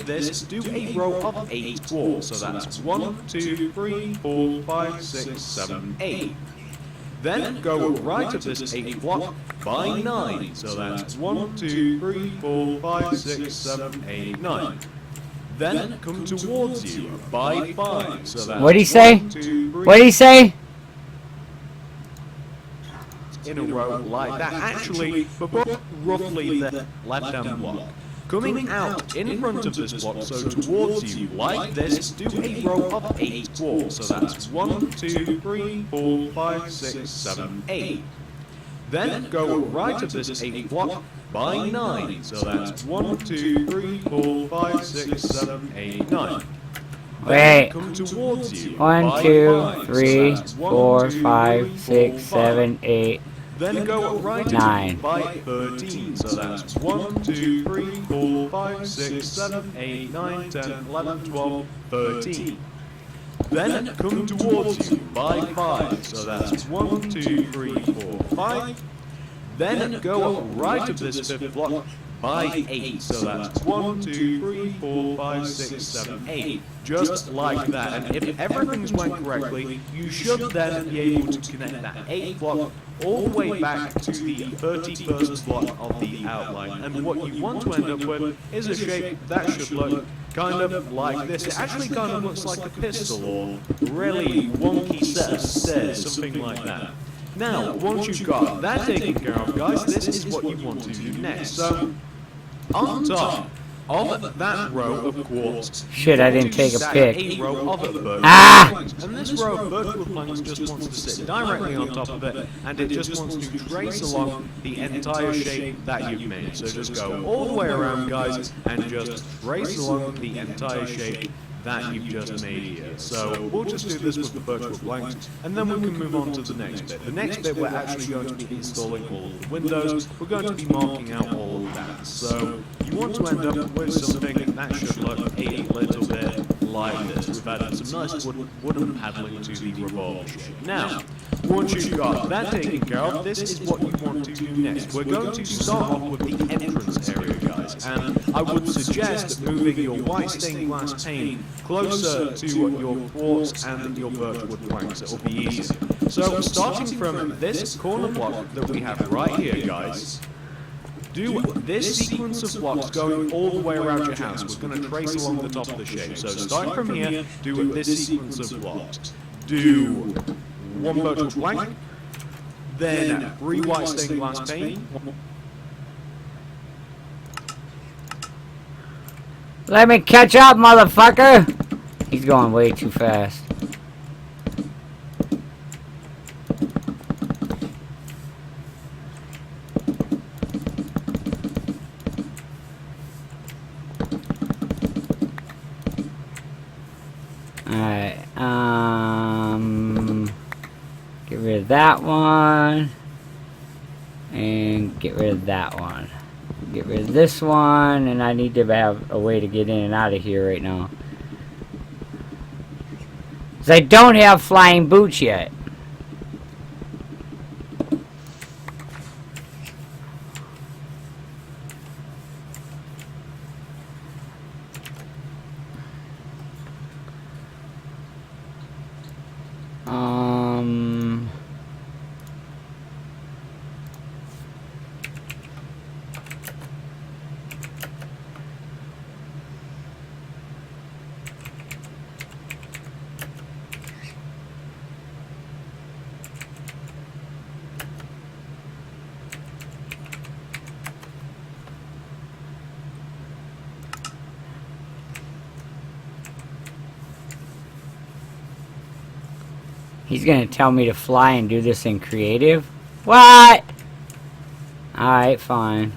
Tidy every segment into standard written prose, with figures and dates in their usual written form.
this, do a row of 8 quarters. So that's 1, 2, 3, 4, 5, 6, 7, 8. Then go right of this 8th block by 9. So that's 1, 2, 3, 4, 5, 6, 7, 8, 9. Then come towards you by 5. So that's what'd he say? 1, 2, 3, What'd he say? in a row like that. Actually, but roughly the left-hand block. Coming out in front of this block, so towards you, like this, do a row of 8 quarters. So that's 1, 2, 3, 4, 5, 6, 7, 8. Then go right of this 8th block by 9. So that's 1, 2, 3, 4, 5, 6, 7, 8, 9. Wait. Come towards you. 1, 2, 3, 4, 5, 6, 7, 8. Then go right 9 by 13. So that's 1, 2, 3, 4, 5, 6, 7, 8, 9, 10, 11, 12, 13. Then come towards you by 5. So that's 1, 2, 3, 4, 5. Then go right of this 5th block by 8. So that's 1, 2, 3, 4, 5, 6, 7, 8. Just like that. And if everything's went correctly, you should then be able to connect that 8th block all the way back to the 31st block of the outline. And what you want to end up with is a shape that should look kind of like this. It actually kind of looks like a pistol or really wonky set of stairs, something like that. Now, once you've got that taken care of, guys, this is what you want to do next. So, on top of that row of quartz, shit, I didn't take a pic. a row of birch planks. And this row of birch planks just wants to sit directly on top of it, and it just wants to trace along the entire shape that you've made. So just go all the way around, guys, and just trace along the entire shape that you've just made here. So we'll just do this with the birchwood planks, and then we can move on to the next bit. The next bit, we're actually going to be installing all of the windows. We're going to be marking out all of that. So you want to end up with something that should look a little bit like this. We've added some nice wooden paddling to the revolver shape. Now, once you've got that taken care of, this is what you want to do next. We're going to start off with the entrance area, guys, and I would suggest moving your white stained glass pane closer to your quartz and your birchwood planks. It'll be easier. So, starting from this corner block that we have right here, guys, do this sequence of blocks going all the way around your house. We're going to trace along the top of the shape. So, start from here, do this sequence of blocks. Do one birchwood plank, then 3 white stained glass pane. Let me catch up, motherfucker! He's going way too fast. Alright, get rid of that one. And get rid of that one. Get rid of this one, and I need to have a way to get in and out of here right now. Because I don't have flying boots yet. He's gonna tell me to fly and do this in creative? What? Alright, fine.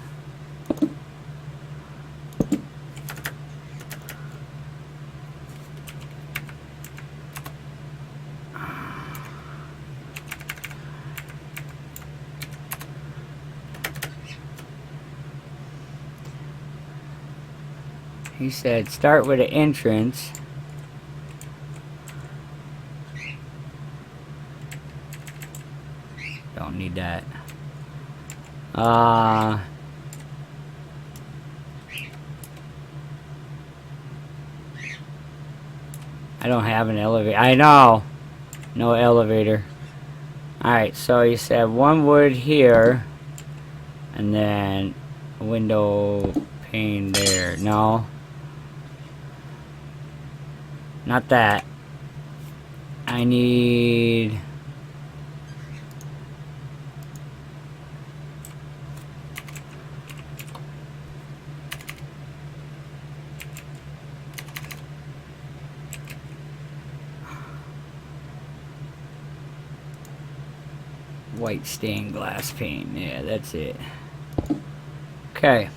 He said start with an entrance. Don't need that. I don't have an elevator. I know. No elevator. Alright, so you said one wood here. And then a window pane there. No. Not that. I need... white stained glass pane. Yeah, that's it. Okay.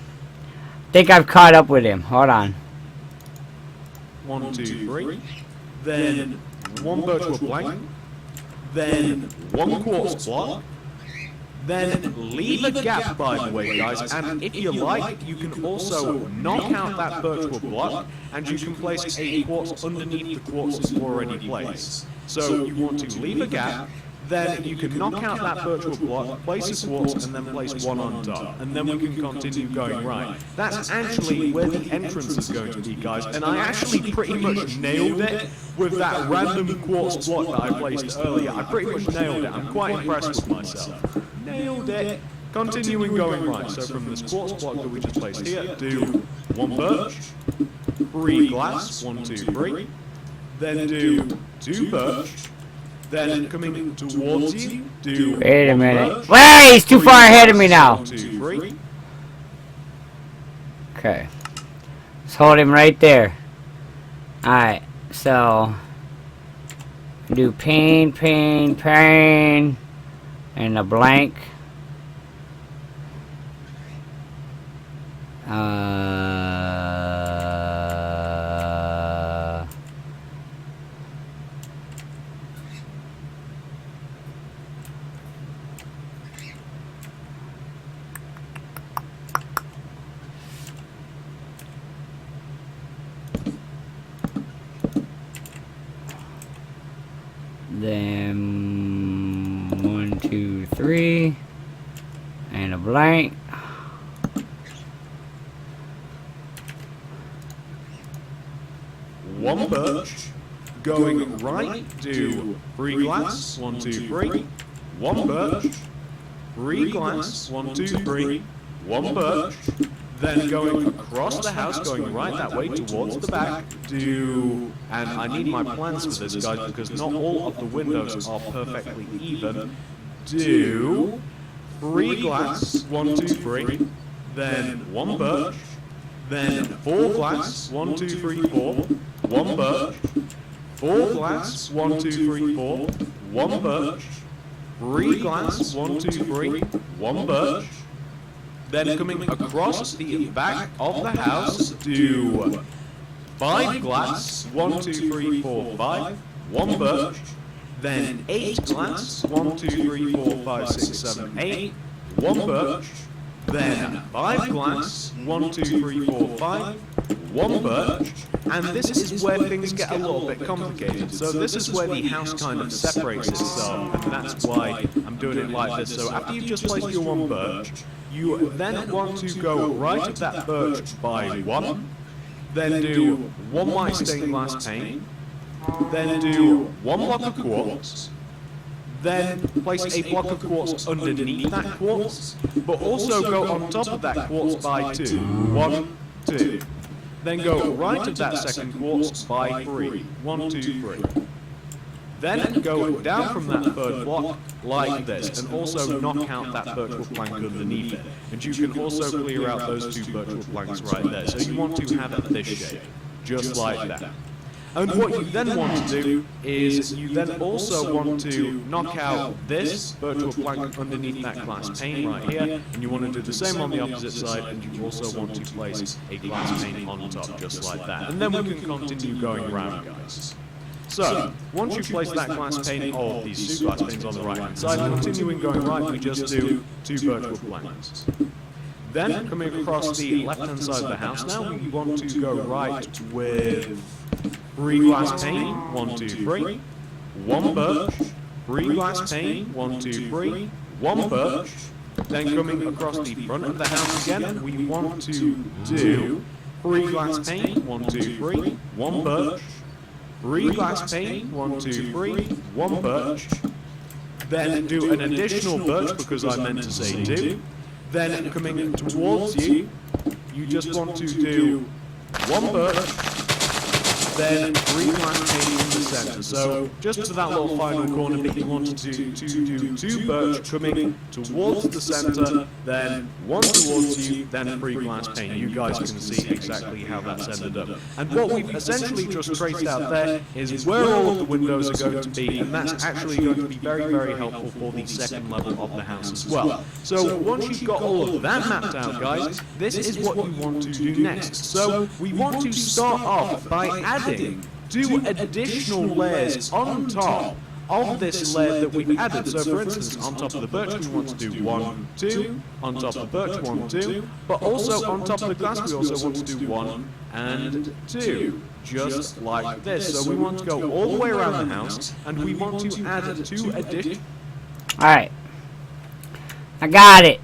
Think I've caught up with him. Hold on. 1, 2, 3. Then 1 birchwood plank. Then 1 quartz block. Then leave a gap, by the way, guys, and if you like, you can also knock out that birchwood block, and you can place a quartz underneath the quartz that's already placed. So you want to leave a gap, then you can knock out that birchwood block, place a quartz, and then place 1 on top. And then we can continue going right. That's actually where the entrance is going to be, guys. And I actually pretty much nailed it with that random quartz block that I placed earlier. I pretty much nailed it. I'm quite impressed with myself. Nailed it. Continuing going right. So from this quartz block that we just placed here, do 1 birch, 3 glass, 1, 2, 3. Then do 2 birch. Then coming towards you, do... Wait a minute. Wait, he's too far ahead of me now. 1, 2, 3. Okay. Let's hold him right there. Alright, so... do pane, pane, pane. And a blank. Then 1, 2, 3, and a blank. One birch, going right, do 3 glass, 1, 2, 3. 1 birch, 3 glass, 1, 2, 3. 1 birch. Then going across the house, going right that way towards the back, do, and I need my plans for this, guys, because not all of the windows are perfectly even. Do 3 glass, 1, 2, 3, then 1 birch, then 4 glass, 1, 2, 3, 4, 1 birch, 4 glass, 1, 2, 3, 4, 1 birch, 3 glass, 1, 2, 3, 1 birch. Then coming across the back of the house, do 5 glass, 1, 2, 3, 4, 5, 1 birch, then 8 glass, 1, 2, 3, 4, 5, 6, 7, 8, 1 birch, then 5 glass, 1, 2, 3, 4, 5, 1 birch, and this is where things get a little bit complicated. So this is where the house kind of separates itself, and that's why I'm doing it like this. So after you've just placed your 1 birch, you then want to go right of that birch by 1, then do 1 white stained glass pane, then do 1 block of quartz, then place a block of quartz underneath that quartz, but also go on top of that quartz by 2. 1, 2. Then go right of that second quartz by 3. 1, 2, 3. Then go down from that third block like this, and also knock out that birchwood plank underneath it. And you can also clear out those 2 birchwood planks right there. So you want to have it this shape, just like that. And what you then want to do is you then also want to knock out this birchwood plank underneath that glass pane right here, and you want to do the same on the opposite side, and you also want to place a glass pane on top, just like that. And then we can continue going around, guys. So, once you place that glass pane, or these 2 glass panes on the right hand side, continuing going right, we just do 2 birchwood planks. Then, coming across the left hand side of the house now, we want to go right with 3 glass pane, 1, 2, 3, 1 birch, 3 glass pane, 1, 2, 3, 1 birch. Then coming across the front of the house again, we want to do 3 glass pane, 1, 2, 3, 1 birch, 3 glass pane, 1, 2, 3, 1 birch, then do an additional birch because I meant to say 2, then coming towards you, you just want to do 1 birch, then 3 glass pane in the center. So just to that little final corner bit, you wanted to do 2 birch coming towards the center, then 1 towards you, then 3 glass pane. You guys can see exactly how that's ended up. And what we've essentially just traced out there is where all of the windows are going to be, and that's actually going to be very, very helpful for the second level of the house as well. So once you've got all of that mapped out, guys, this is what you want to do next. So we want to start off by adding 2 additional layers on top of this layer that we've added. So for instance, on top of the birch we want to do 1, 2, on top of the birch 1, 2, but also on top of the glass we also want to do 1 and 2, just like this. So we want to go all the way around the house, and we want to add 2 additional... Alright. I got it.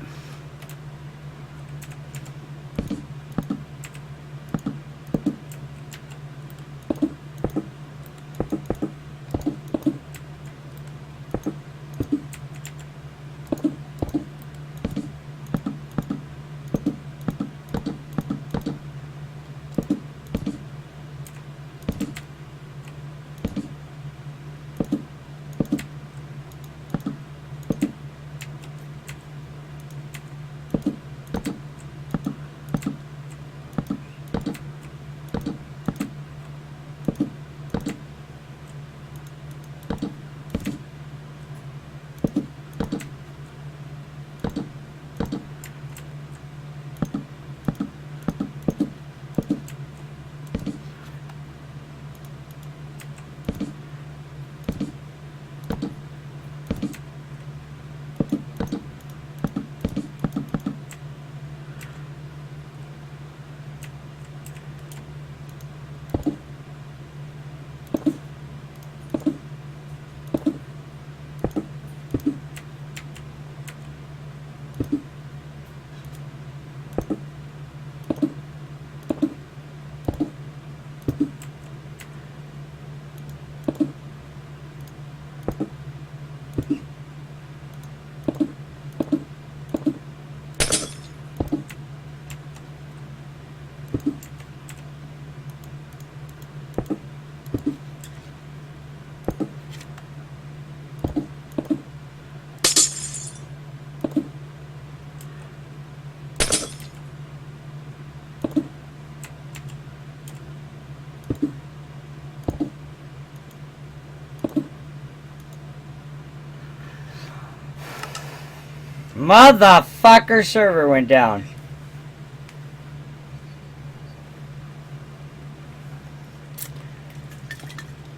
Motherfucker, server went down.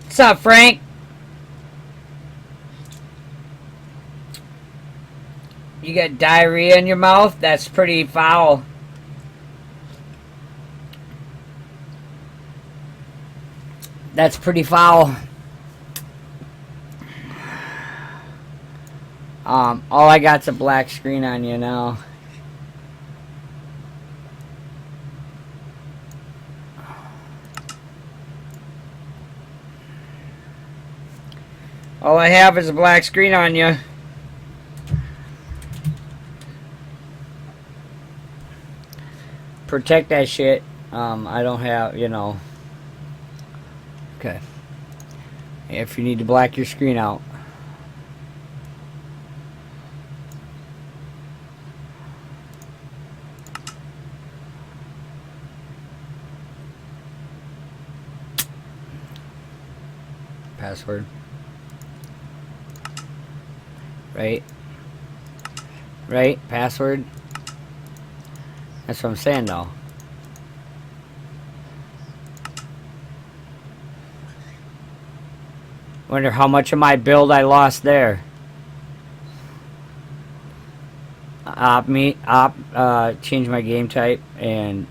What's up, Frank? You got diarrhea in your mouth? That's pretty foul. That's pretty foul. All I got's a black screen on you now. All I have is a black screen on you. Protect that shit. I don't have, you know. Okay. If you need to black your screen out. Password. Right. Right. Password. That's what I'm saying, though. Wonder how much of my build I lost there. Change my game type and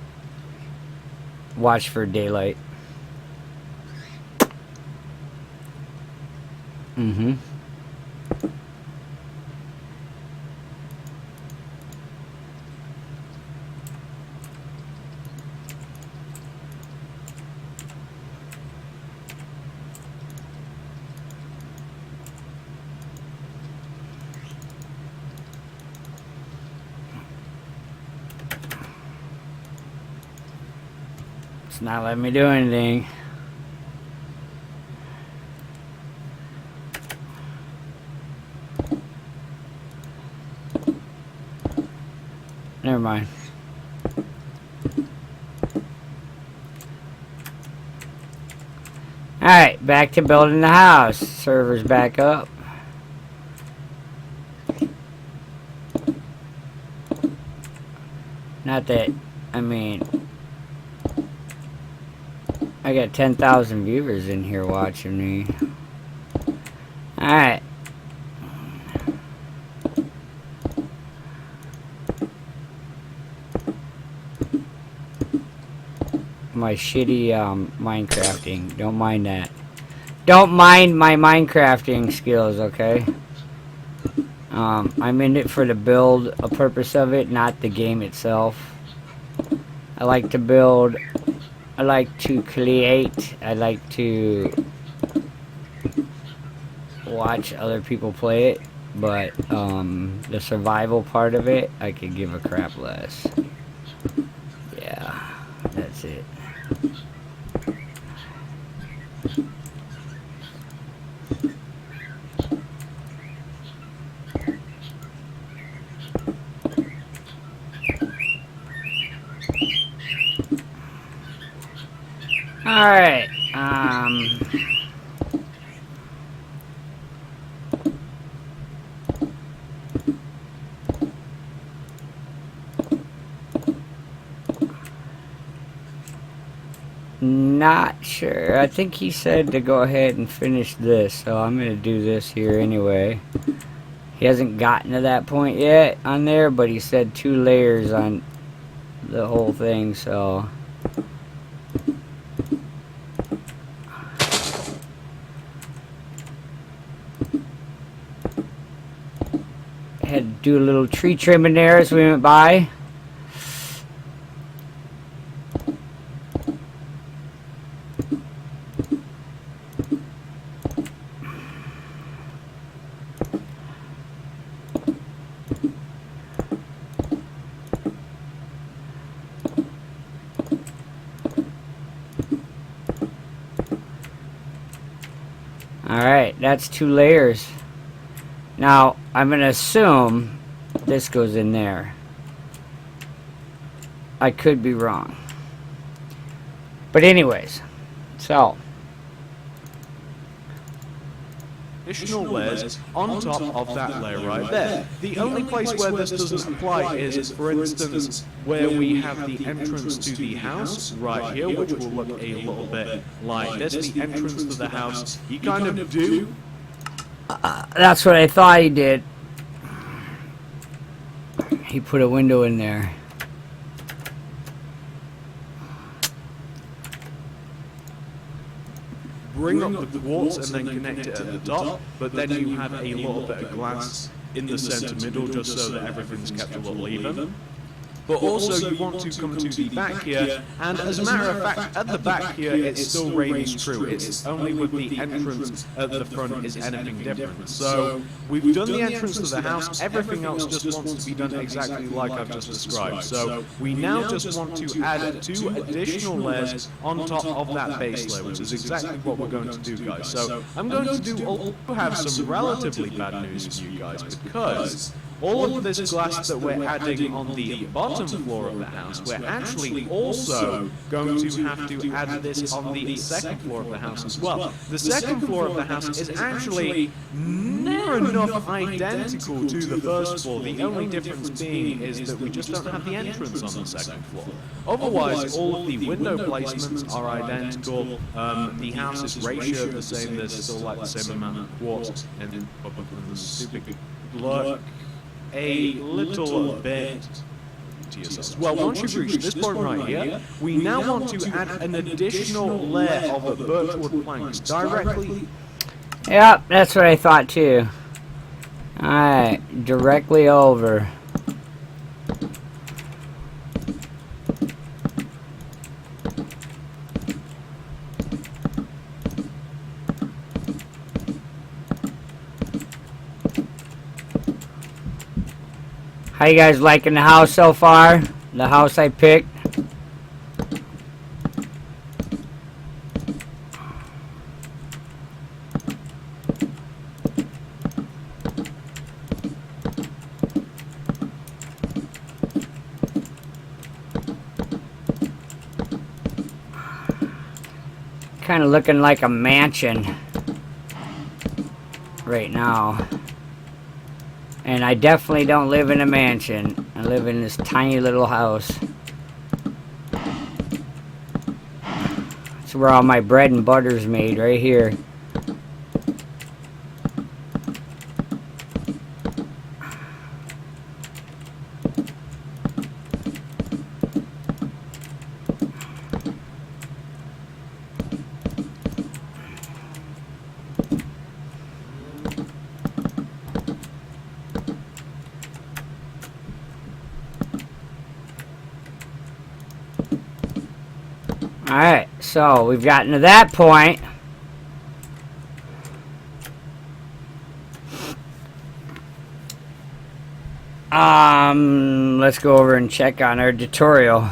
watch for daylight. Mm-hmm. not letting me do anything. Never mind. Alright, back to building the house. Server's back up. Not that, I mean, I got 10,000 viewers in here watching me. Alright. My shitty Minecrafting. Don't mind that. Don't mind my Minecrafting skills, okay? I'm in it for the build, a purpose of it, not the game itself. I like to build. I like to create. I like to watch other people play it, but the survival part of it, I could give a crap less. Yeah, that's it. Alright, not sure. I think he said to go ahead and finish this, so I'm gonna do this here anyway. He hasn't gotten to that point yet on there, but he said 2 layers on the whole thing, so had to do a little tree trimming there as we went by. Alright, that's 2 layers. Now, I'm going to assume this goes in there. I could be wrong. But anyways, so additional layers on top of that layer right there. The only place where this doesn't apply is, for instance, where we have the entrance to the house right here, which will look a little bit like this. The entrance to the house, you kind of do. that's what I thought he did. He put a window in there. Bring up the quartz and then connect it at the top, but then you have a little bit of glass in the center middle just so that everything's kept a little even. But also you want to come to the back here, and as a matter of fact, at the back here it's still raining true. It's only with the entrance at the front is anything different. So we've done the entrance to the house, everything else just wants to be done exactly like I've just described. So we now just want to add 2 additional layers on top of that base layer, which is exactly what we're going to do, guys. So I'm going to also have some relatively bad news for you guys, because all of this glass that we're adding on the bottom floor of the house, we're actually also going to have to add this on the second floor of the house as well. The second floor of the house is actually near enough identical to the first floor. The only difference being is that we just don't have the entrance on the second floor. Otherwise, all of the window placements are identical. The house is ratio the same. There's still like the same amount of quartz and the stupid look a little bit to yourself. Well, once you've reached this point right here, we now want to add an additional layer of birchwood planks directly. Yep, that's what I thought too. Alright, directly over. How you guys liking the house so far? The house I picked? kind of looking like a mansion right now. And I definitely don't live in a mansion. I live in this tiny little house. That's where all my bread and butter's made, right here. Alright, so we've gotten to that point. Let's go over and check on our tutorial.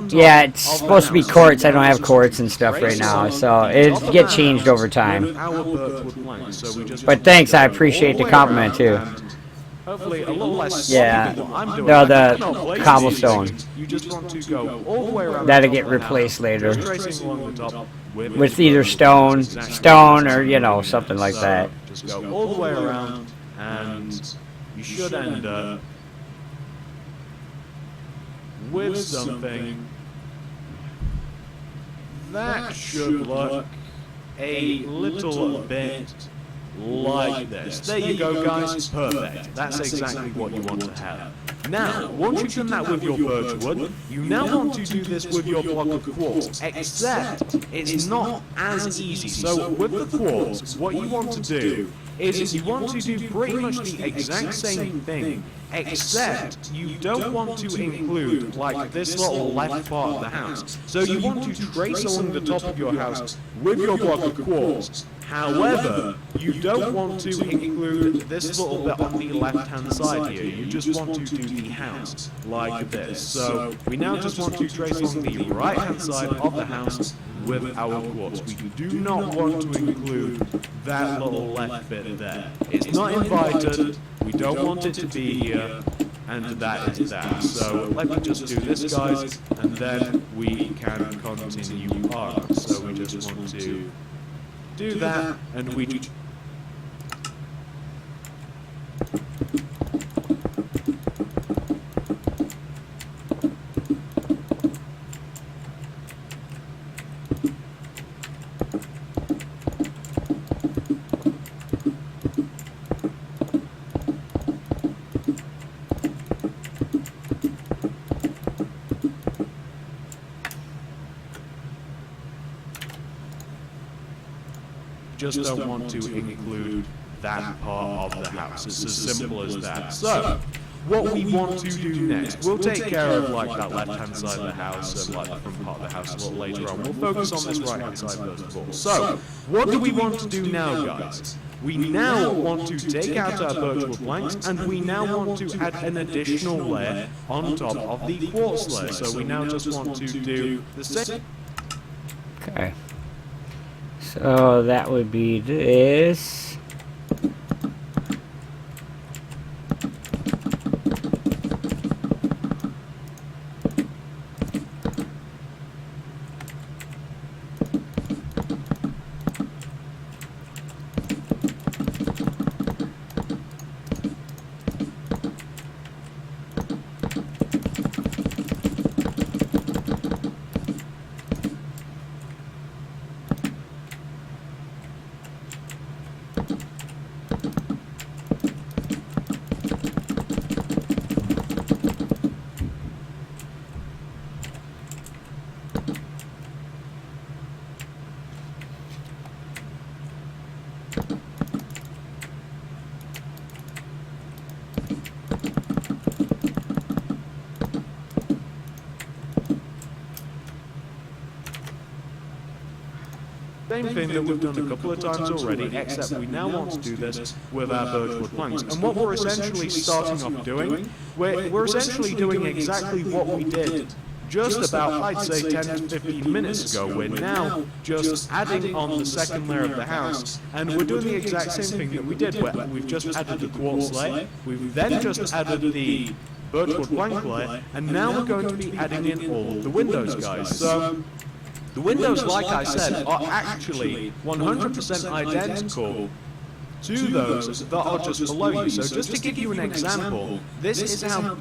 Yeah, it's supposed to be quartz. I don't have quartz and stuff right now, so it'll get changed over time. But thanks, I appreciate the compliment too. Hopefully a little less. Yeah, no, the cobblestone. You just want to go all the way around. That'll get replaced later Tracing along the top with either stone, or you know, something like that. Just go all the way around, and you should end up with something that should look a little bit like this. There you go, guys. Perfect. That's exactly what you want to have. Now, once you've done that with your birch wood, you now want to do this with your block of quartz, except it's not as easy. So with the quartz, what you want to do is you want to do pretty much the exact same thing, except you don't want to include like this little left part of the house. So you want to trace along the top of your house with your block of quartz. However, you don't want to include this little bit on the left-hand side here. You just want to do the house like this. So we now just want to trace along the right-hand side of the house with our quartz. We do not want to include that little left bit there. It's not invited. We don't want it to be here. And that is that. So let me just do this, guys, and then we can continue on. So we just want to do that, and we just don't want to include that part of the house. It's as simple as that. So, what we want to do next, we'll take care of like that left-hand side of the house and like the front part of the house a little later on. We'll focus on this right-hand side first of all. So, what do we want to do now, guys? We now want to take out our birchwood planks, and we now want to add an additional layer on top of the quartz layer. So we now just want to do the same. Okay. So that would be this. Same thing that we've done a couple of times already, except we now want to do this with our birchwood planks. And what we're essentially starting off doing, we're essentially doing exactly what we did just about, I'd say, 10 to 15 minutes ago. We're now just adding on the second layer of the house, and we're doing the exact same thing that we did, where we've just added the quartz layer, we've then just added the virtual blank layer, and now we're going to be adding in all of the windows, guys. So the windows, like I said, are actually 100% identical to those that are just below you. So just to give you an example, this is how...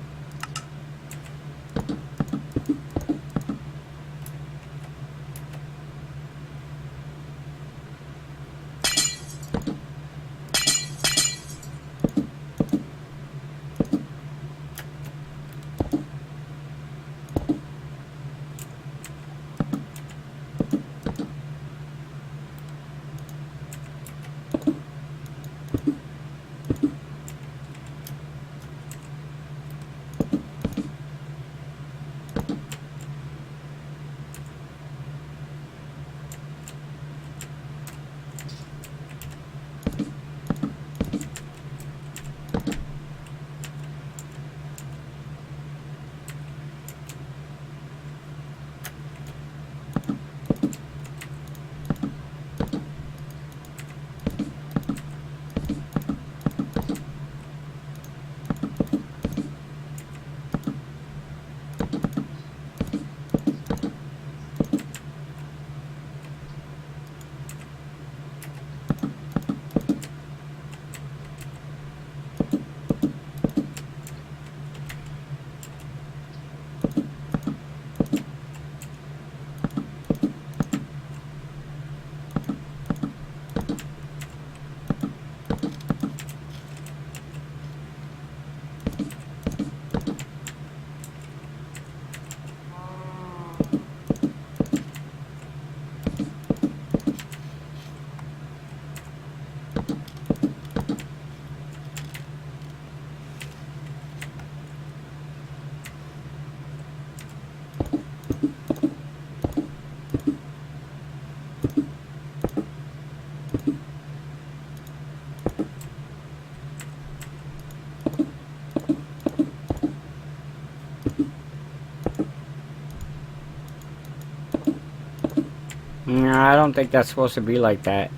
No, I don't think that's supposed to be like that.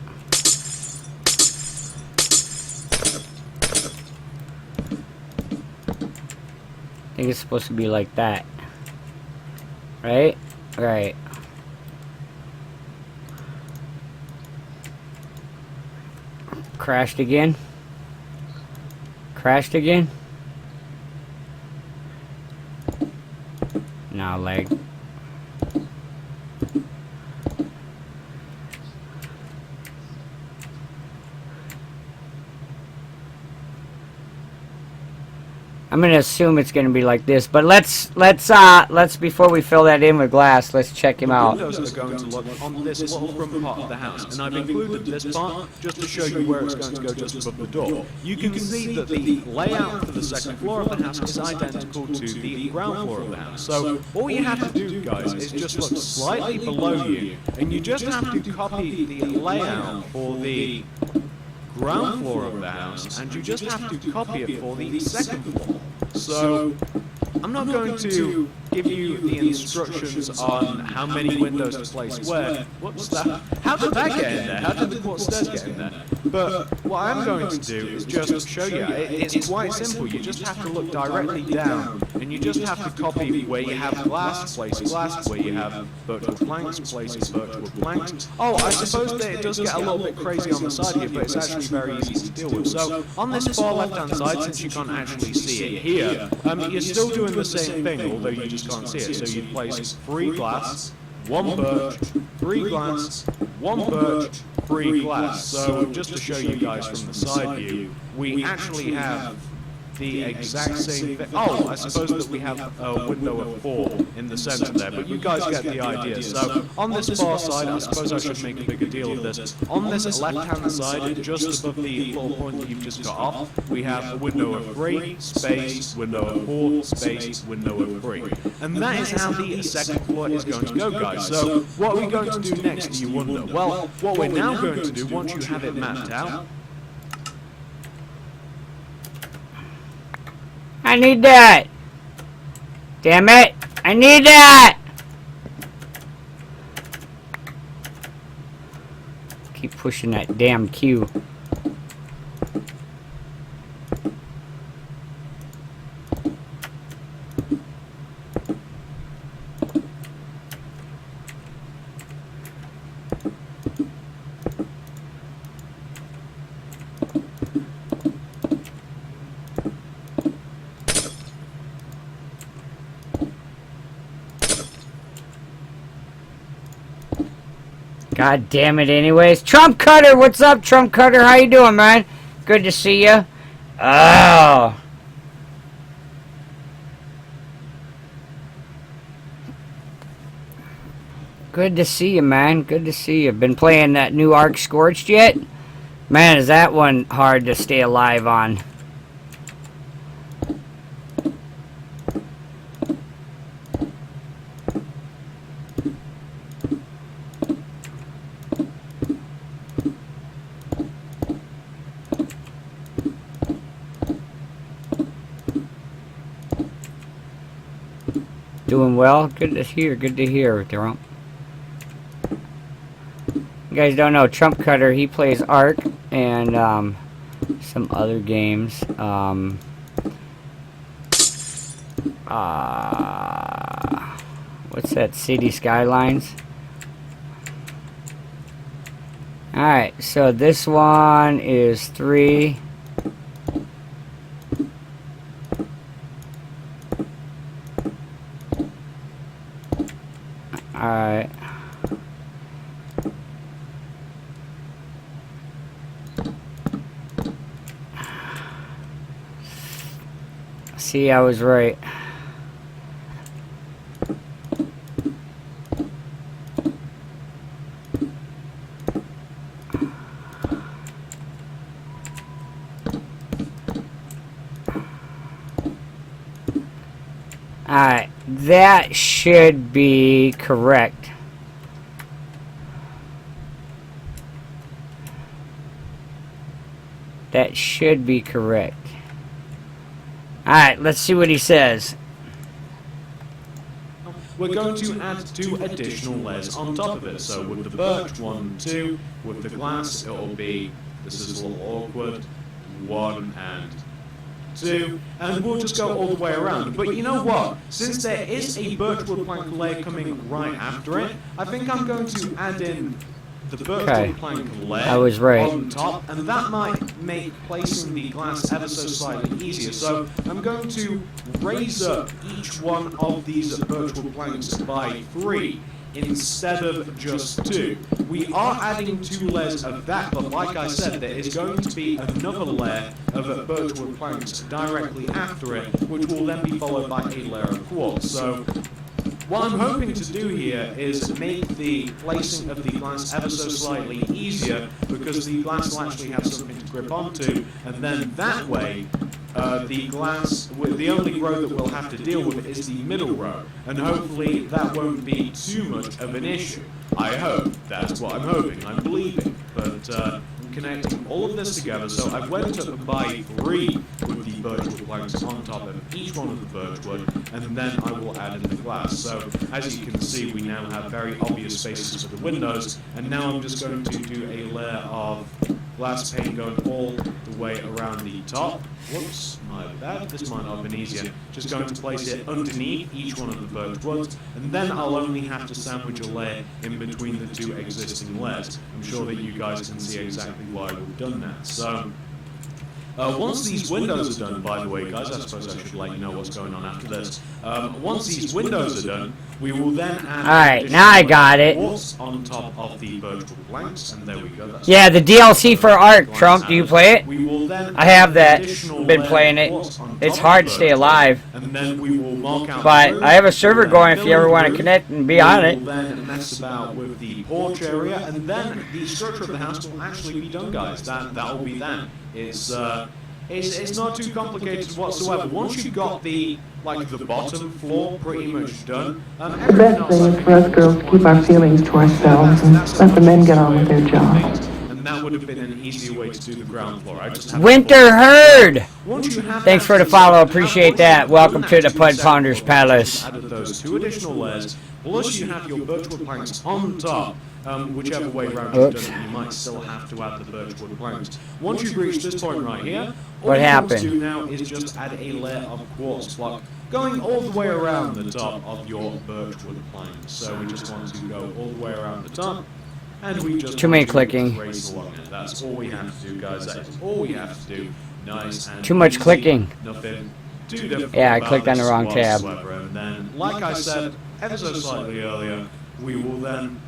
I think it's supposed to be like that. Right? Right. Crashed again? Crashed again? No, lag. I'm gonna assume it's gonna be like this, but let's before we fill that in with glass, let's check him out. The windows are going to look on this little front part of the house, and I've included this part just to show you where it's going to go just above the door. You can see that the layout for the second floor of the house is identical to the ground floor of the house. So all you have to do, guys, is just look slightly below you, and you just have to copy the layout for the ground floor of the house, and you just have to copy it for the second floor. So I'm not going to give you the instructions on how many windows to place where. What's that? How did that get in there? How did the quartz stairs get in there? But what I'm going to do is just show you. It's quite simple. You just have to look directly down, and you just have to copy where you have glass, place glass, where you have virtual planks, place virtual planks. Oh, I suppose that it does get a little bit crazy on the side here, but it's actually very easy to deal with. So on this far left-hand side, since you can't actually see it here, you're still doing the same thing, although you just can't see it. So you place 3 glass, 1 birch, 3 glass, 1 birch, 3 glass. So just to show you guys from the side view, we actually have the exact same thing. Oh, I suppose that we have a window of 4 in the center there, but you guys get the idea. So on this far side, I suppose I should make a bigger deal of this. On this left-hand side, just above the little point that you've just got off, we have a window of 3, space, window of 4, space, window of 3. And that is how the second floor is going to go, guys. So what are we going to do next, do you wonder? Well, what we're now going to do, once you have it mapped out, I need that! Damn it! I need that! Keep pushing that damn Q. God damn it anyways. Trump Cutter, what's up, Trump Cutter? How you doing, man? Good to see you. Oh. Good to see you, man. Good to see you. Been playing that new Arc Scorched yet? Man, is that one hard to stay alive on. Doing well? Good to hear, Trump. You guys don't know, Trump Cutter, he plays Ark and some other games. What's that? City Skylines? Alright, so this one is 3. Alright. See, I was right. Alright, that should be correct. That should be correct. Alright, let's see what he says. We're going to add 2 additional layers on top of it. So with the birch, 1, 2. With the glass, it'll be, this is a little awkward, 1 and 2, and we'll just go all the way around. But you know what? Since there is a birchwood plank layer coming right after it, I think I'm going to add in the birchwood plank layer I was right. on top, and that might make placing the glass ever so slightly easier. So I'm going to raise up each one of these birchwood planks by 3. Instead of just 2. We are adding 2 layers of that, but like I said, there is going to be another layer of birchwood planks directly after it, which will then be followed by a layer of quartz. So what I'm hoping to do here is make the placing of the glass ever so slightly easier, because the glass will actually have something to grip onto, and then that way the glass, the only row that we'll have to deal with is the middle row, and hopefully that won't be too much of an issue. I hope. That's what I'm hoping. I'm believing. But I'm connecting all of this together, so I've went up by 3 with the birchwood planks on top of each one of the birchwood, and then I will add in the glass. So as you can see, we now have very obvious spaces for the windows, and now I'm just going to do a layer of glass pane going all the way around the top. Whoops, my bad. This might not have been easier. Just going to place it underneath each one of the birchwoods, and then I'll only have to sandwich a layer in between the 2 existing layers. I'm sure that you guys can see exactly why we've done that. So once these windows are done, by the way, guys, I suppose I should let you know what's going on after this. Once these windows are done, we will then add. Alright, now I got it. On top of the birchwood planks, and there we go. That's yeah, the DLC for Ark, Trump. Do you play it? We will then I have that. Been playing it. It's hard to stay alive. And then we will mark out but I have a server going if you ever want to connect and be on it. We will then mess about with the porch area, and then the structure of the house will actually be done, guys. That will be then. It's not too complicated whatsoever. Once you've got the bottom floor pretty much done, the best thing is for us girls to keep our feelings to ourselves and let the men get on with their job. And that would have been an easier way to do the ground floor. I just have Winter Herd! Thanks for the follow, appreciate that. Welcome to the Pud Founders Palace. Added those 2 additional layers, plus you have your birchwood planks on top. Whichever way around you've done it, you might still have to add the birchwood planks. Once you've reached this point right here, all you want to do now is just add a layer of quartz block going all the way around the top of your birchwood planks. So we just want to go all the way around the top, and we just too many clicking. Trace along it. That's all we have to do, guys. That is all we have to do. Nice and too much easy. clicking. Nothing too difficult. Yeah, I clicked on the wrong tab. And then, like I said ever so slightly earlier, we will then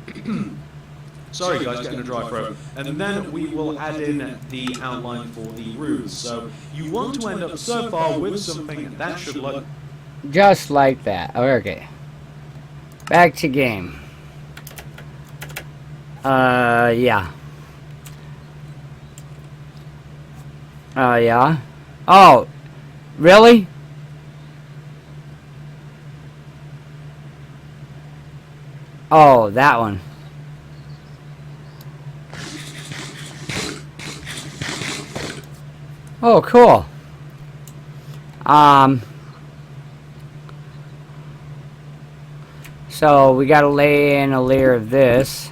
Sorry guys, getting a dry throat. And then we will add in the outline for the roofs. So you want to end up so far with something that should look just like that. Okay. Back to game. Yeah. Yeah. Oh, really? Oh, that one. Oh, cool. So we gotta lay in a layer of this.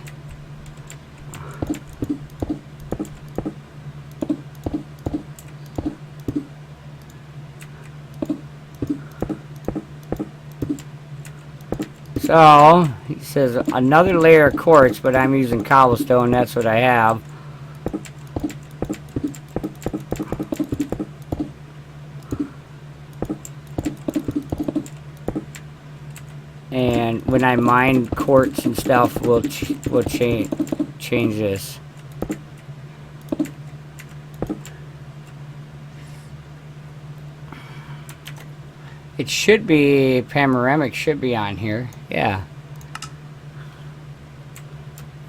So, he says another layer of quartz, but I'm using cobblestone, that's what I have. And when I mine quartz and stuff, we'll change this. It should be, panoramic should be on here. Yeah.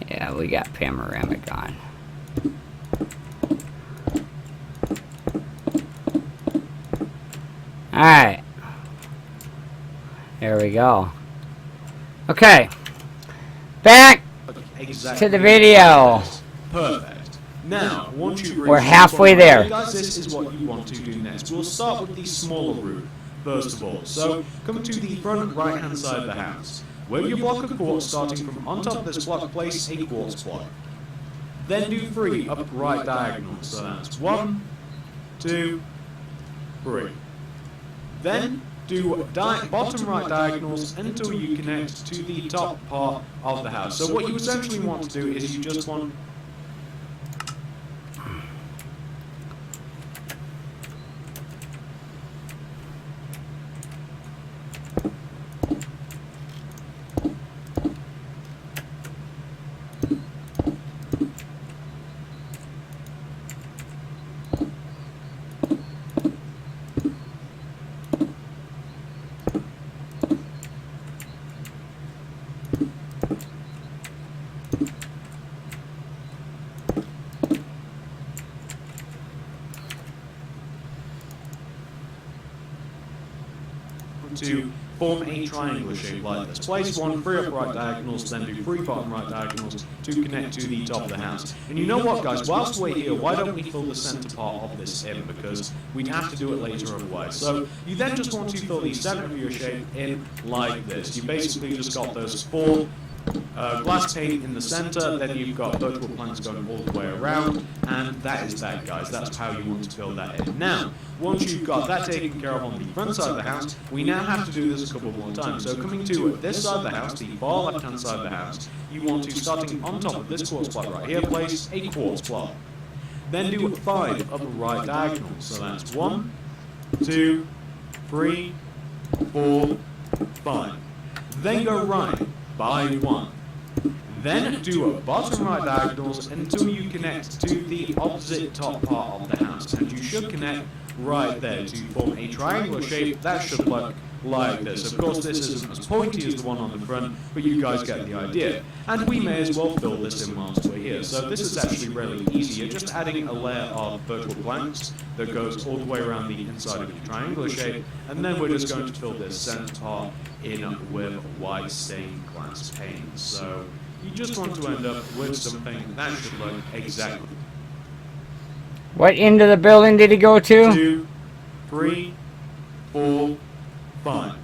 Yeah, we got panoramic on. Alright. There we go. Okay. Back to the video. perfect. Now, once you We're halfway there. Guys, this is what you want to do next. We'll start with the smaller roof, first of all. So, come to the front right-hand side of the house. With your block of quartz starting from on top of this block, place a quartz block. Then do 3 upright diagonals. So that's 1, 2, 3. Then do bottom right diagonals until you connect to the top part of the house. So what you essentially want to do is you just want to form a triangular shape like this. Place 1, 3 upright diagonals, then do 3 bottom right diagonals to connect to the top of the house. And you know what, guys, whilst we're here, why don't we fill the centre part of this in, because we'd have to do it later otherwise. So you then just want to fill the centre of your shape in like this. You basically just got those 4 glass pane in the center, then you've got vertical planks going all the way around, and that is that, guys. That's how you want to fill that in. Now, once you've got that taken care of on the front side of the house, we now have to do this a couple more times. So coming to this side of the house, the far left-hand side of the house, you want to, starting on top of this quartz block right here, place a quartz block. Then do 5 upright diagonals. So that's 1, 2, 3, 4, 5. Then go right by 1. Then do bottom right diagonals until you connect to the opposite top part of the house. And you should connect right there to form a triangular shape that should look like this. Of course, this isn't as pointy as the one on the front, but you guys get the idea. And we may as well fill this in whilst we're here. So this is actually really easy. You're just adding a layer of vertical planks that goes all the way around the inside of your triangular shape, and then we're just going to fill this center part in with white stained glass pane. So you just want to end up with something that should look exactly. What end of the building did he go to? 2, 3, 4, 5.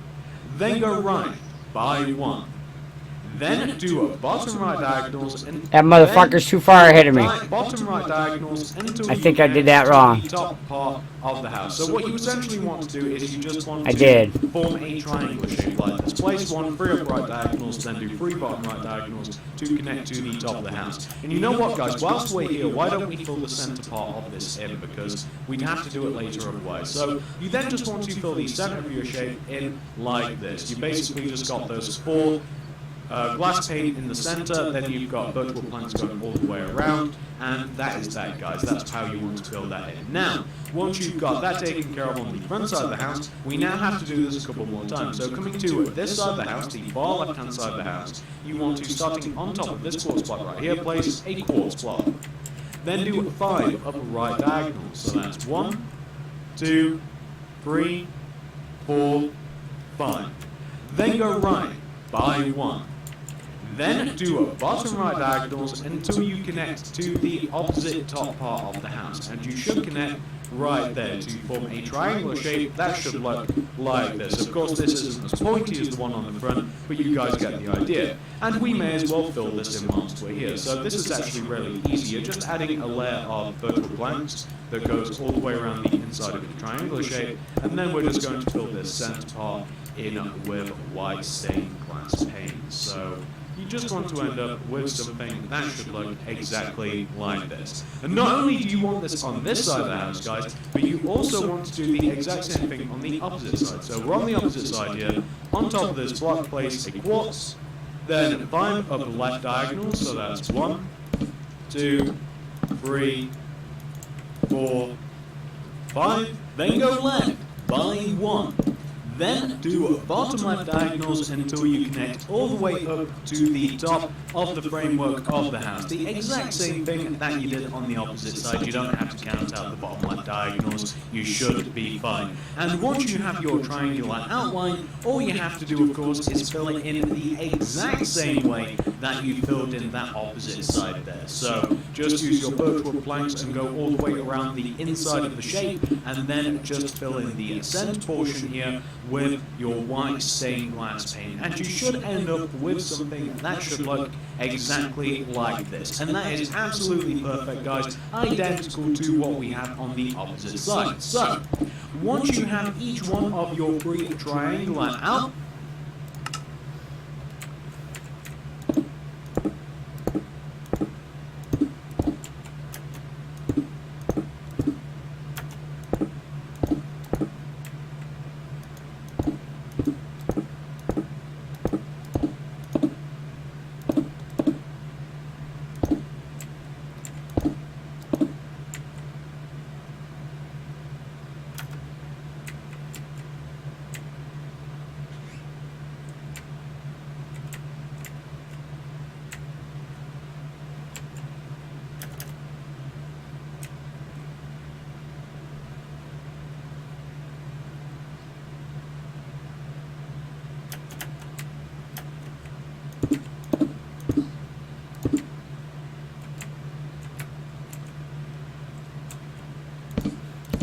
Then go right by 1. Then do bottom right diagonals. And that motherfucker's too far ahead of me. Bottom right diagonals until I think I did that wrong. The top part of the house. So what you essentially want to do is you just want to did. Form a triangular shape like this. Place 1, 3 upright diagonals, then do 3 bottom right diagonals to connect to the top of the house. And you know what, guys? Whilst we're here, why don't we fill the center part of this in, because we'd have to do it later otherwise. So you then just want to fill the center of your shape in like this. You basically just got those 4 glass pane in the center, then you've got vertical planks going all the way around, and that is that, guys. That's how you want to fill that in. Now, once you've got that taken care of on the front side of the house, we now have to do this a couple more times. So coming to this side of the house, the far left-hand side of the house, you want to, starting on top of this quartz block right here, place a quartz block. Then do 5 upper right diagonals. So that's 1, 2, 3, 4, 5. Then go right by 1. Then do bottom right diagonals until you connect to the opposite top part of the house. And you should connect right there to form a triangular shape that should look like this. Of course, this isn't as pointy as the one on the front, but you guys get the idea. And we may as well fill this in whilst we're here. So this is actually really easy. You're just adding a layer of vertical planks that goes all the way around the inside of the triangular shape, and then we're just going to fill this center part in with white stained glass paint. So you just want to end up with something that should look exactly like this. And not only do you want this on this side of the house, guys, but you also want to do the exact same thing on the opposite side. So we're on the opposite side here. On top of this block, place a quartz, then 5 upper left diagonals, so that's 1, 2, 3, 4, 5. Then go left by 1. Then do bottom left diagonals until you connect all the way up to the top of the framework of the house. The exact same thing that you did on the opposite side. You don't have to count out the bottom left diagonals. You should be fine. And once you have your triangular outline, all you have to do, of course, is fill it in the exact same way that you filled in that opposite side there. So just use your vertical planks and go all the way around the inside of the shape, and then just fill in the center portion here with your white stained glass paint, and you should end up with something that should look exactly like this. And that is absolutely perfect, guys, identical to what we have on the opposite side. So once you have each one of your 3 triangular out,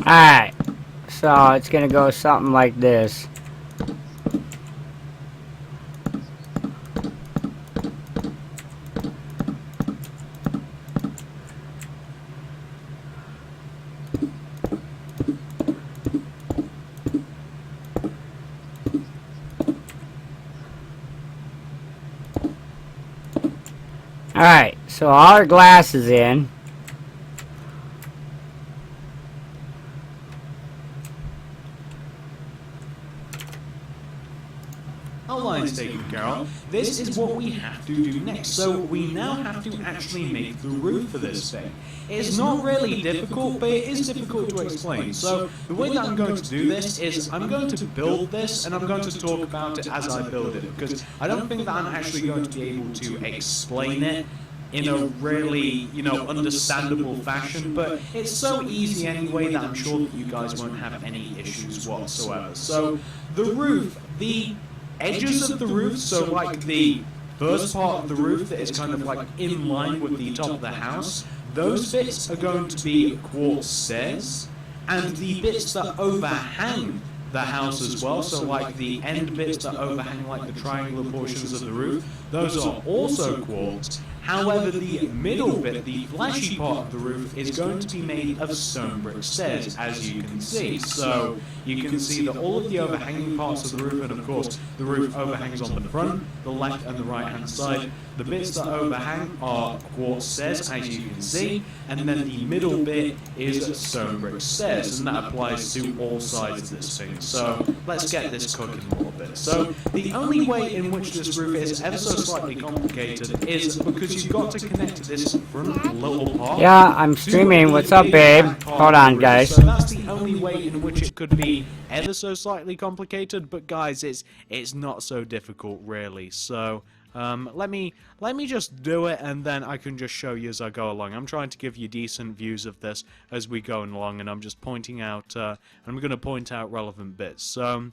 Alright, so it's gonna go something like this. Alright, so all our glass is in. Outline's taken care of. This is what we have to do next. So we now have to actually make the roof for this thing. It's not really difficult, but it is difficult to explain. So the way that I'm going to do this is I'm going to build this, and I'm going to talk about it as I build it, because I don't think that I'm actually going to be able to explain it in a really, understandable fashion, but it's so easy anyway that I'm sure that you guys won't have any issues whatsoever. So the roof, the edges of the roof, so like the first part of the roof that is kind of like in line with the top of the house, those bits are going to be quartz stairs, and the bits that overhang the house as well, so like the end bits that overhang like the triangular portions of the roof, those are also quartz, However, the middle bit, the flashy part of the roof, is going to be made of stone brick stairs, as you can see. So you can see that all of the overhanging parts of the roof, and of course the roof overhangs on the front, the left and the right hand side. The bits that overhang are quartz stairs, as you can see, and then the middle bit is stone brick stairs, and that applies to all sides of this thing. So let's get this cooking a little bit. So the only way in which this roof is ever so slightly complicated is because you've got to connect this front little part. Yeah, I'm streaming. What's up, babe? Hold on, guys. So that's the only way in which it could be ever so slightly complicated, but guys, it's not so difficult really. So let me just do it, and then I can just show you as I go along. I'm trying to give you decent views of this as we go along, and I'm just pointing out. I'm going to point out relevant bits. So.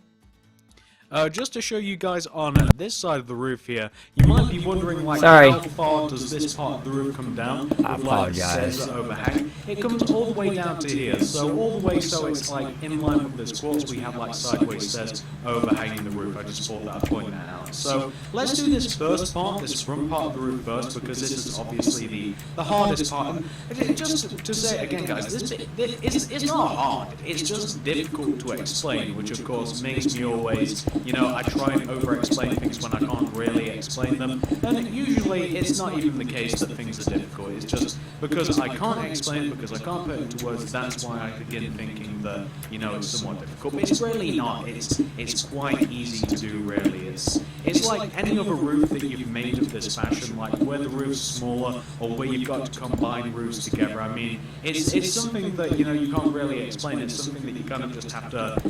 Just to show you guys on this side of the roof here, you might be wondering, like, how far does this part of the roof come down? I apologize. Overhang. It comes all the way down to here, so all the way so it's like in line with this quartz, we have like sideways stairs overhanging the roof. I just thought that I'd point that out. So let's do this first part, this front part of the roof first, because this is obviously the hardest part. And just to say it again, guys, this bit it's not hard. It's just difficult to explain, which of course makes me always. You know, I try and over-explain things when I can't really explain them, and usually it's not even the case that things are difficult. It's just because I can't explain it, because I can't put it into words, that's why I begin thinking that, you know, it's somewhat difficult. But it's really not. It's quite easy to do, really. It's like any other roof that you've made of this fashion, like where the roof's smaller, or where you've got to combine roofs together. I mean, it's something that, you know, you can't really explain. It's something that you kind of just have to,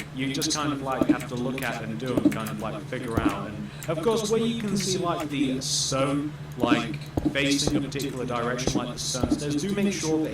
have to look at and do and kind of like figure out. And of course, where you can see like the stone like facing a particular direction, like the stone stairs, do make sure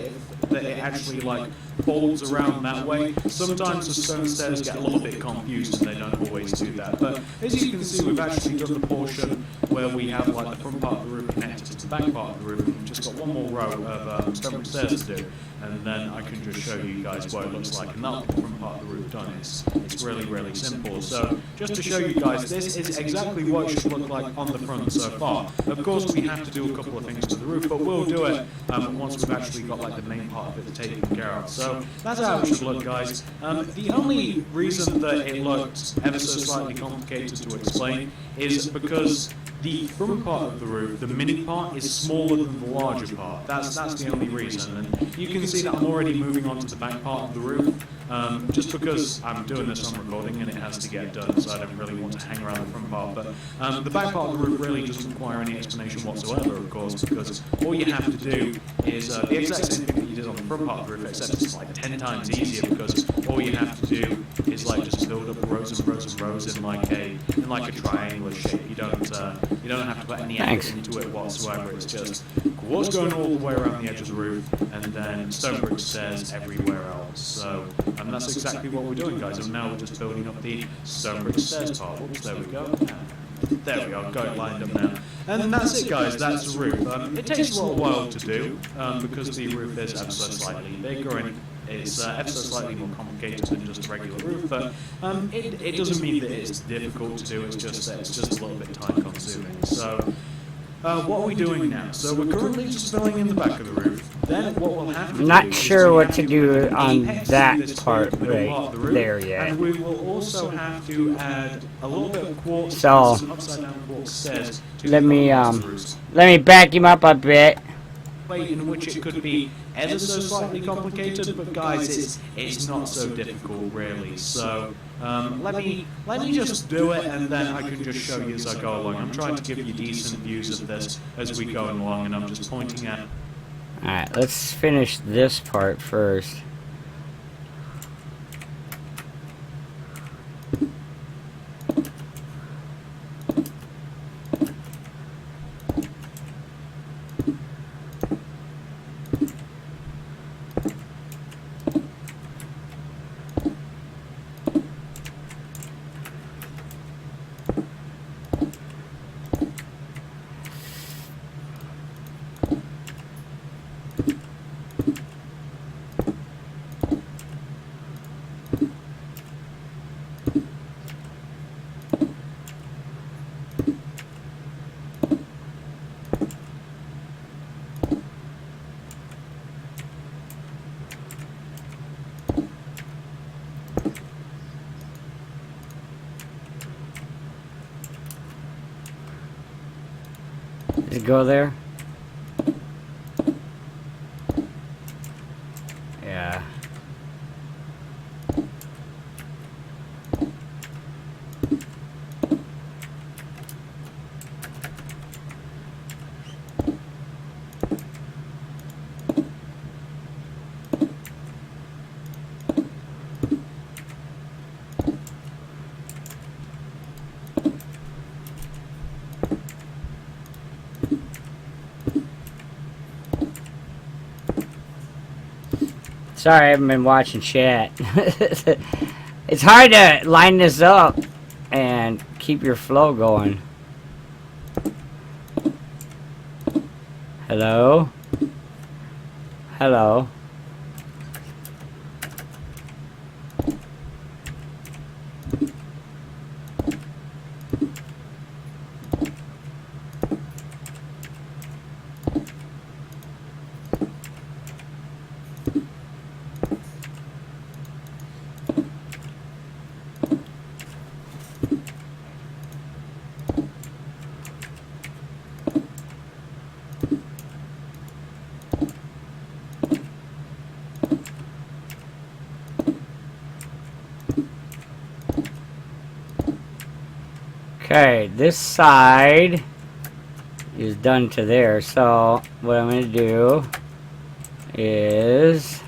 that it actually like folds around that way. Sometimes the stone stairs get a little bit confused and they don't always do that. But as you can see, we've actually done the portion where we have like the front part of the roof connected to the back part of the roof. We've just got one more row of stone stairs to do, and then I can just show you guys what it looks like, and that'll be the front part of the roof done. It's really, really simple. So just to show you guys, this is exactly what it should look like on the front so far. Of course, we have to do a couple of things to the roof, but we'll do it once we've actually got like the main part of it taken care of. So that's how it should look, guys. The only reason that it looked ever so slightly complicated to explain is because the front part of the roof, the mini part, is smaller than the larger part. That's the only reason. And you can see that I'm already moving on to the back part of the roof, just because I'm doing this on recording and it has to get done, so I don't really want to hang around the front part. But the back part of the roof really doesn't require any explanation whatsoever, of course, because all you have to do is the exact same thing that you did on the front part of the roof, except it's like 10 times easier, because all you have to do is like just build up rows and rows and rows in like a triangular shape. You don't have to put any effort into it whatsoever. It's just quartz going all the way around the edge of the roof, and then stone brick stairs everywhere else. So that's exactly what we're doing, guys. And now we're just building up the stone brick stairs part. Oops, there we go. There we are, got it lined up now. And that's it, guys, that's the roof. It takes a little while to do, because the roof is ever so slightly bigger, and it's ever so slightly more complicated than just a regular roof, but it doesn't mean that it's difficult to do, it's just that it's just a little bit time consuming. So what are we doing now? So we're currently just filling in the back of the roof. Then what we'll have to do not sure what to do on that part right there yet. And we will also have to add a little bit of quartz, so some upside down quartz stairs to let me back him up a bit. Way in which it could be ever so slightly complicated, but guys, it's not so difficult really. So let me just do it, and then I can just show you as I go along. I'm trying to give you decent views of this as we go along, and I'm just pointing at. Alright, let's finish this part first. Does it go there? Yeah. Sorry, I haven't been watching chat. It's hard to line this up and keep your flow going. Hello? Hello? Okay, this side is done to there, so what I'm going to do is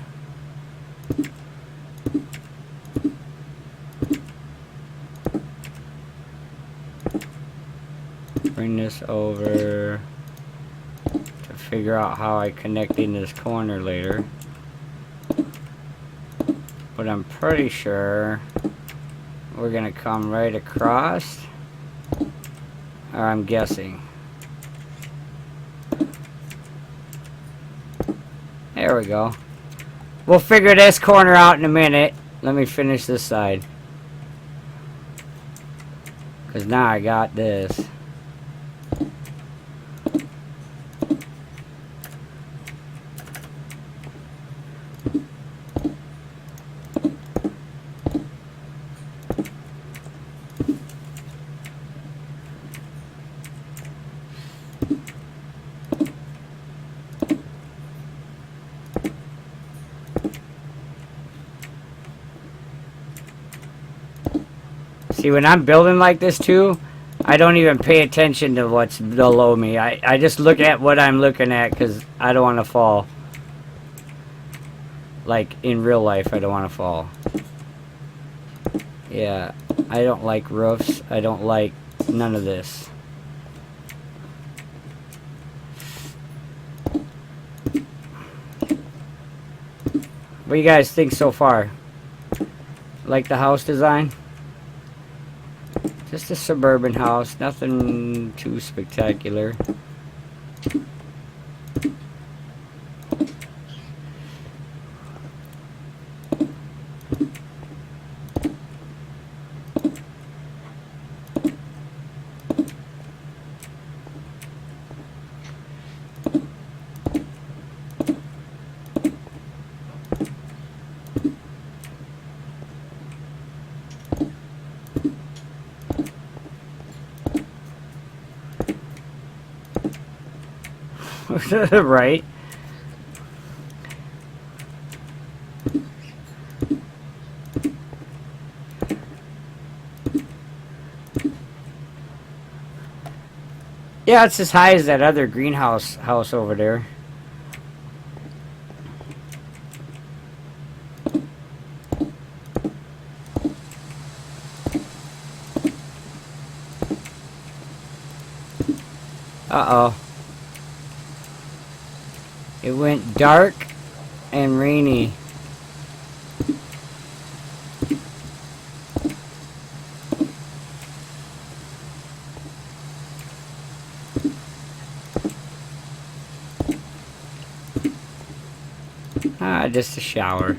bring this over to figure out how I connect in this corner later. But I'm pretty sure we're going to come right across. Or I'm guessing. There we go. We'll figure this corner out in a minute. Let me finish this side. Because now I got this. See, when I'm building like this too, I don't even pay attention to what's below me. I just look at what I'm looking at because I don't want to fall. Like in real life, I don't want to fall. Yeah, I don't like roofs. I don't like none of this. What do you guys think so far? Like the house design? Just a suburban house, nothing too spectacular. Right? Yeah, it's as high as that other greenhouse house over there. Uh-oh. It went dark and rainy. Ah, just a shower.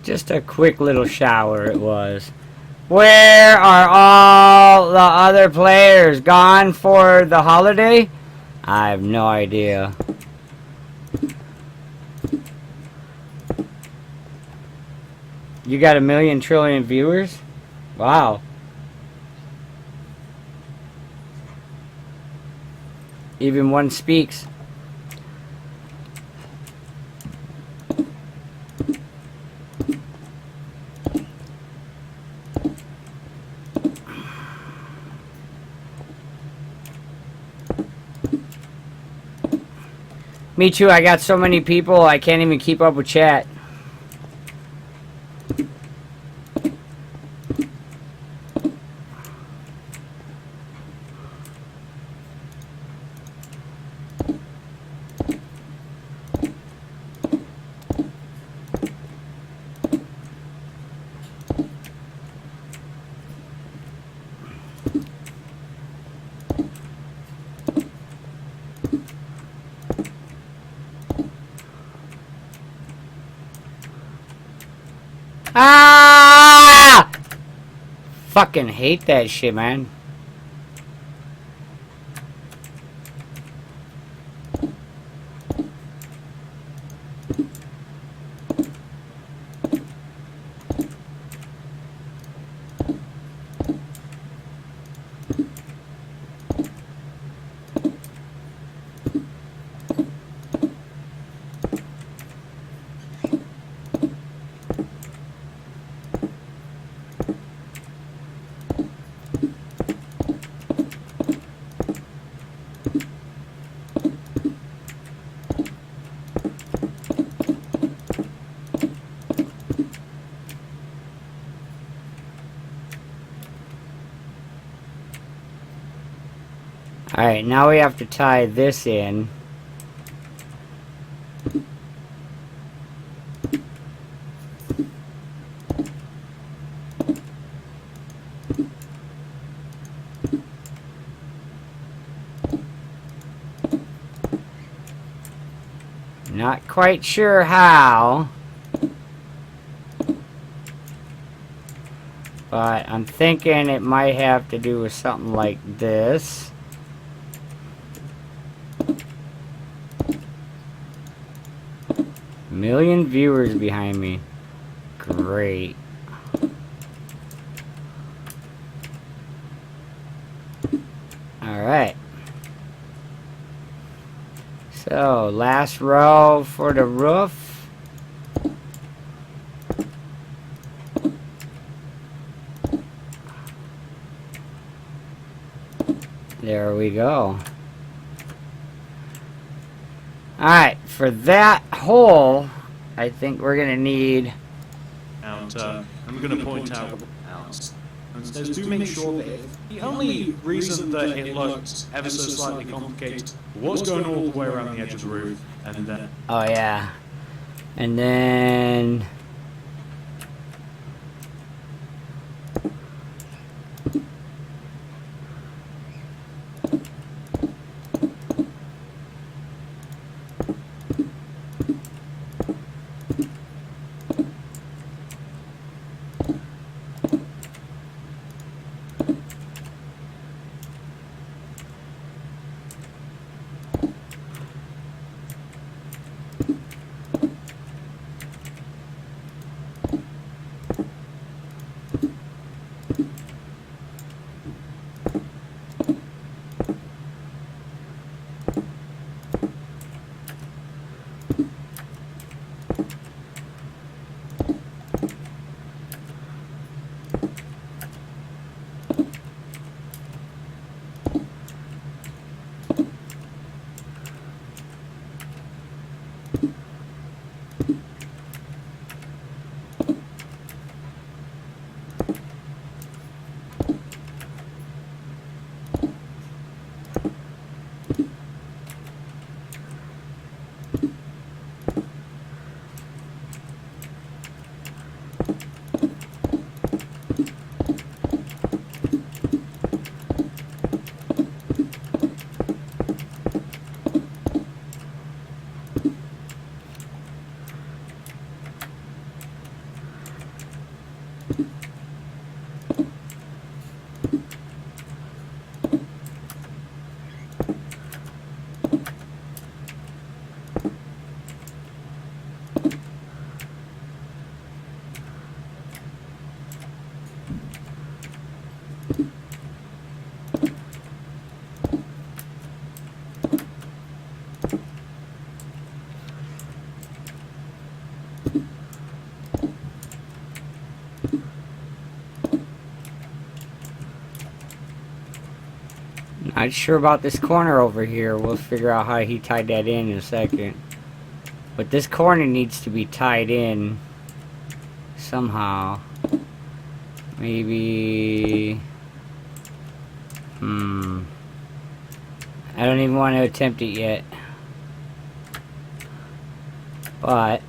Just a quick little shower it was. Where are all the other players? Gone for the holiday? I have no idea. You got 1,000,000 trillion viewers? Wow. Even one speaks. Me too, I got so many people I can't even keep up with chat. Ah! Fucking hate that shit, man. Alright, now we have to tie this in. Not quite sure how, but I'm thinking it might have to do with something like this. Million viewers behind me. Great. Alright. So, last row for the roof. There we go. Alright, for that hole, I think we're going to need... I'm going to point out and says do make sure that the only reason that it looked ever so slightly complicated was going all the way around the edge of the roof, and then... Oh, yeah. And then... Not sure about this corner over here. We'll figure out how he tied that in a second. But this corner needs to be tied in somehow. Maybe... I don't even want to attempt it yet. But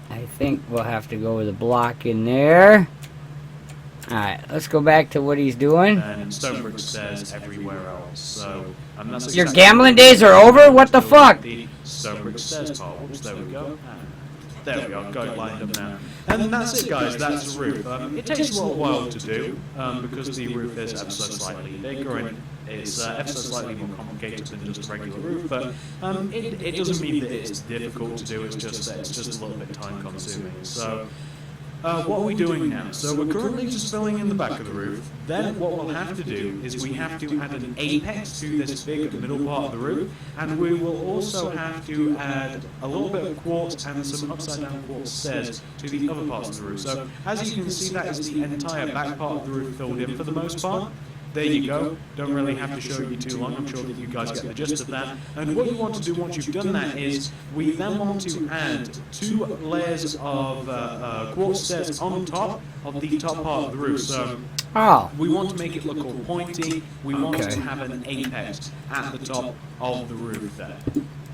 I think we'll have to go with a block in there. Alright, let's go back to what he's doing. And Stonebrick says everywhere else. So, that's Your exactly gambling days are over? What the fuck? The Stonebrick says part. Whoops, there we go. There we are, got it lined up now. And that's it, guys, that's the roof. It takes a little while to do, because the roof is ever so slightly bigger and it's ever so slightly more complicated than just a regular roof, but it doesn't mean that it's difficult to do, it's just that it's just a little bit time consuming. So, what are we doing now? So we're currently just filling in the back of the roof. Then what we'll have to do is we have to add an apex to this big middle part of the roof, and we will also have to add a little bit of quartz and some upside down quartz stairs to the other parts of the roof. So as you can see, that is the entire back part of the roof filled in for the most part. There you go. Don't really have to show you too long. I'm sure that you guys get the gist of that. And what you want to do once you've done that is we then want to add 2 layers of quartz stairs on top of the top part of the roof. So we want to make it look all pointy. We want to have an apex at the top of the roof there.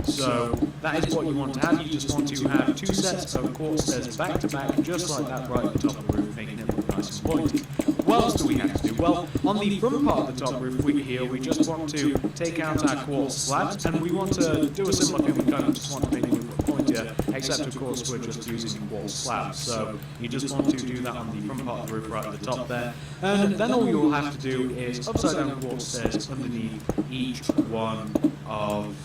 So that is what you want to have. You just want to have 2 sets of quartz stairs back to back, just like that, right at the top of the roof, making it look nice and pointy. What else do we have to do? Well, on the front part of the top roof here, we just want to take out our quartz slabs, and we want to do a similar thing. We kind of just want to make it look pointier, except of course we're just using quartz slabs. So you just want to do that on the front part of the roof right at the top there. And then all you'll have to do is upside down quartz stairs underneath each one of...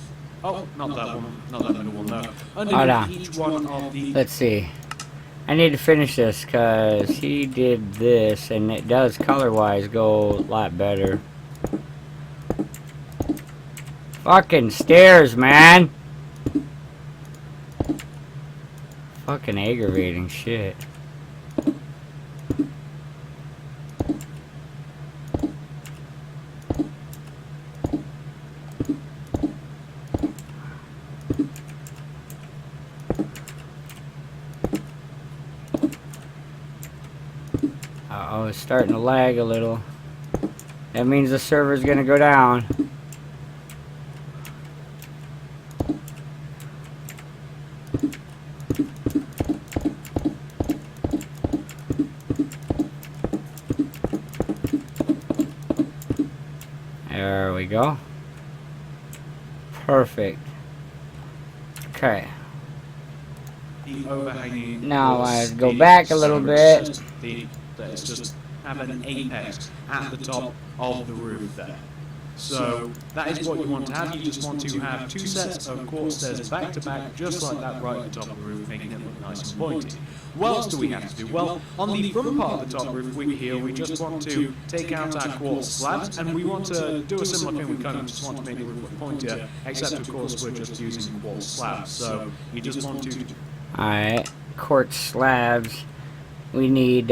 Oh, not that one. Not that middle one, no. Underneath each one of the... Let's see. I need to finish this because he did this and it does color-wise go a lot better. Fucking stairs, man! Fucking aggravating shit. Uh-oh, it's starting to lag a little. That means the server's gonna go down. There we go. Perfect. Okay. The overhanging... Now I go back a little bit. Let's just have an apex at the top of the roof there. So that is what you want to have. You just want to have 2 sets of quartz stairs back to back, just like that, right at the top of the roof, making it look nice and pointy. What else do we have to do? Well, on the front part of the top roof here, we just want to take out our quartz slabs, and we want to do a similar thing. We kind of just want to make it look pointier, except of course we're just using quartz slabs. So you just want to... Alright, quartz slabs. We need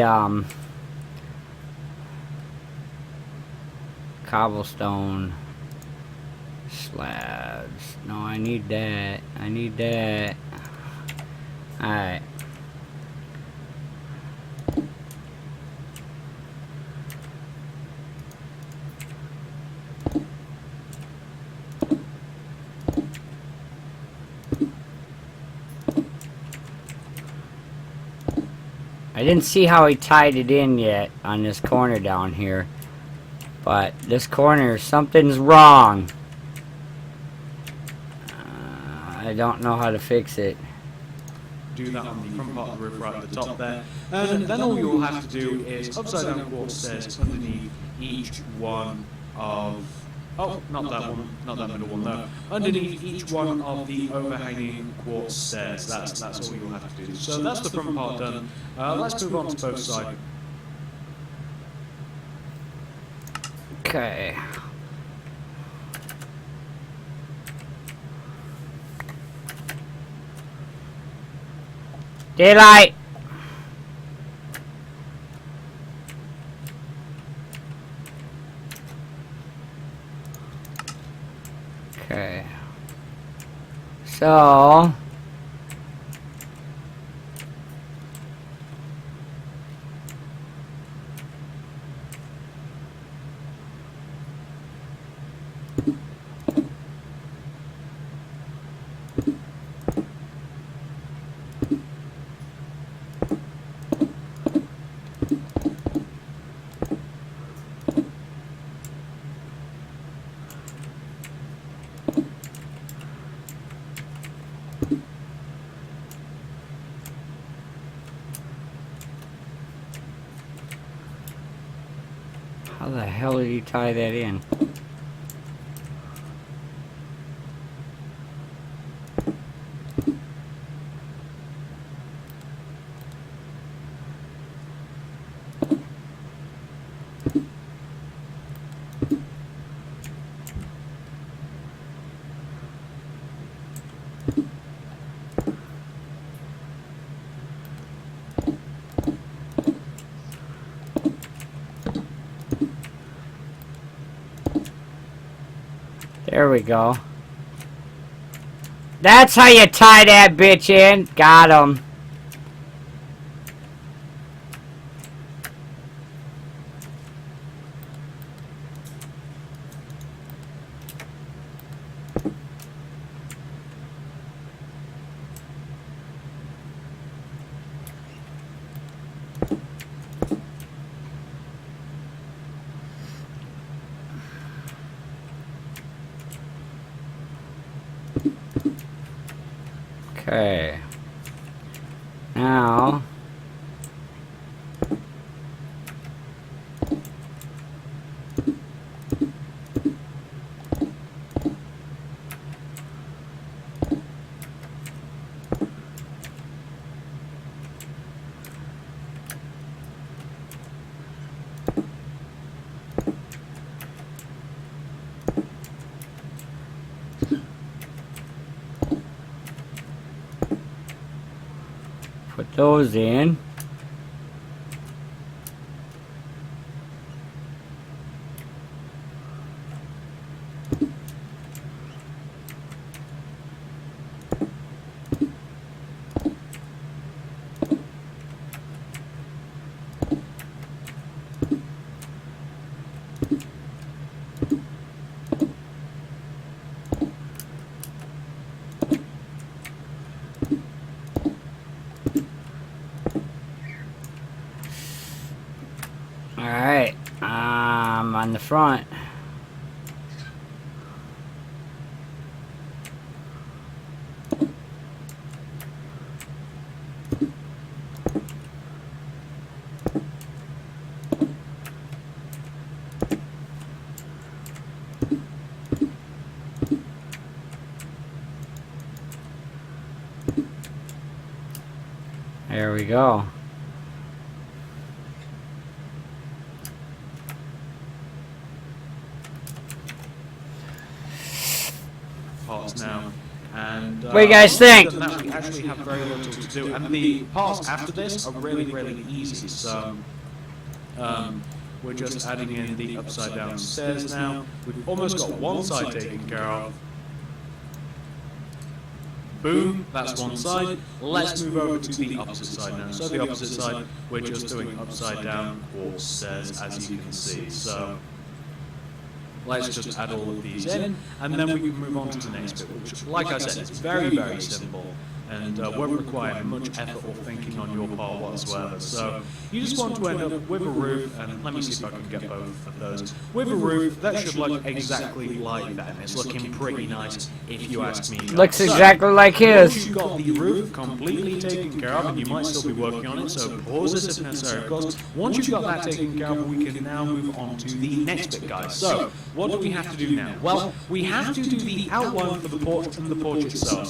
cobblestone slabs. No, I need that. I need that. Alright. I didn't see how he tied it in yet on this corner down here. But this corner, something's wrong. I don't know how to fix it. Do that on the front part of the roof right at the top there. And then all you'll have to do is upside down quartz stairs underneath each one of... Oh, not that one, not that middle one, no. Underneath each one of the overhanging quartz stairs. That's all you'll have to do. So that's the front part done. Let's move on to both sides. Okay. Daylight! Okay. So how the hell did you tie that in? There we go. That's how you tie that bitch in. Got him. Okay. Now put those in. Alright, on the front. There we go. Parts now. And What do you guys think? Now we actually have very little to do, and the parts after this are really, really easy. So we're just adding in the upside down stairs now. We've almost got one side taken care of. Boom, that's one side. Let's move over to the opposite side now. So the opposite side, we're just doing upside down quartz stairs, as you can see. So let's just add all of these in, and then we can move on to the next bit, which, like I said, is very, very simple, and won't require much effort or thinking on your part whatsoever. So you just want to end up with a roof, and let me see if I can get both of those. With a roof that should look exactly like that, and it's looking pretty nice if you ask me. Looks exactly like Once his. you've got the roof completely taken care of, and you might still be working on it, so pause this if necessary, of course. Once you've got that taken care of, we can now move on to the next bit, guys. So what do we have to do now? Well, we have to do the outline for the porch and the porch itself.